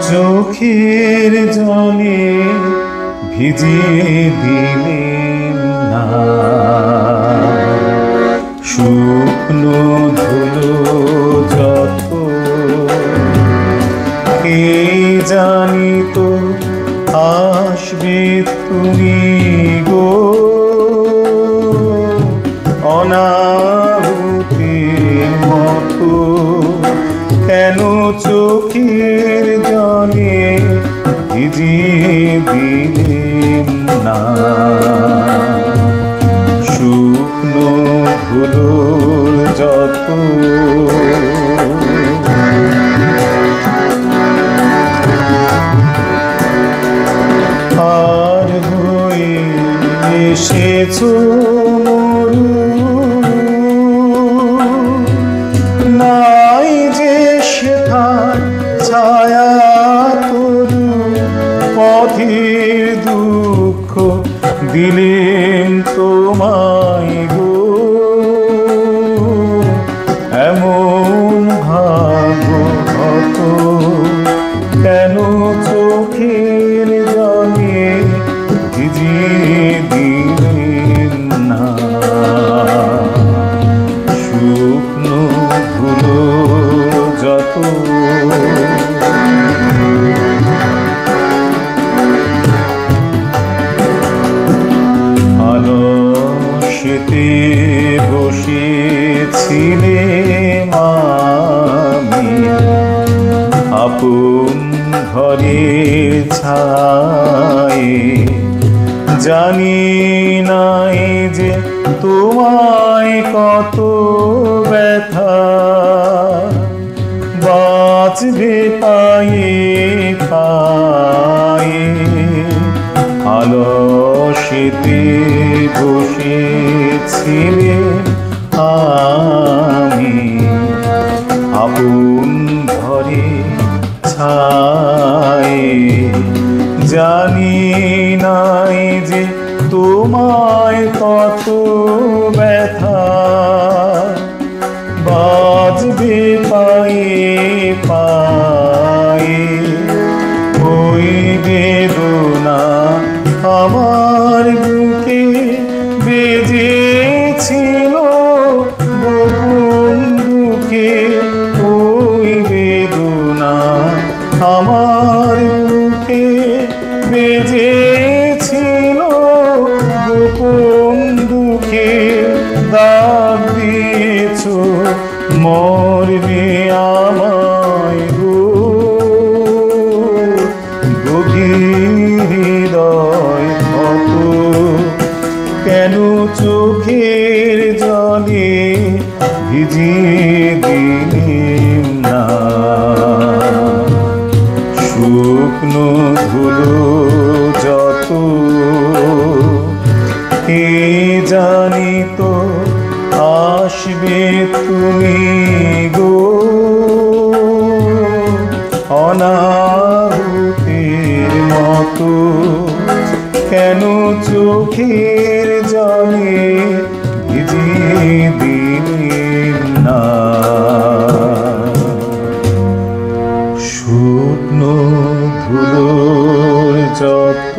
চোখের জলে ভিজিয়ে দিলেন না, শুকনো ধুলো যত কে জানি তো আসবে তুমি গো, অনাহুতির মতো কেন চোখের জলে ভিজিয়ে দিলেন না, শুকনো ধুলোর যত আর হয়ে এসেছো মরু, নাই যে সেথার ছায়া তরু, পথের দুঃখ দিলেন তোমায় গো, এমন ভাগ্য হত কেন চোখের জলে ভিজিয়ে দিলেন না, শুকনো ধুলো যত আলস্যেতে বসেছিলে আমি আপন ঘরের ছায়ে, জানি নাই যে তোমায় কত ব্যথা বাঁচবে পায়ে পায়ে, আলস্যেতে বসেছিলে আমি আপন ঘরে ছায়ে, জানি নাই যে তোমায় কত ব্যথা বাজবে পায়ে পায়ে, ওই বেদনা আমার বুকে বেজেছিল গোপন বুকে, ওই বেদনা আমার বুকে বেজেছিল গোপন দুঃখে, দাগ দিয়েছ মরবে আমায় গো, গভীর হৃদয় কত কেন চোখের জলে ভিজিয়ে দিলেন না, শুকনো ধুলো যত কে জানি তো আসবে তুমি গো, অনাহুতির মতো কেন চোখের জলে ভিজিয়ে দিলেন না, শুকনো ধুলোর যত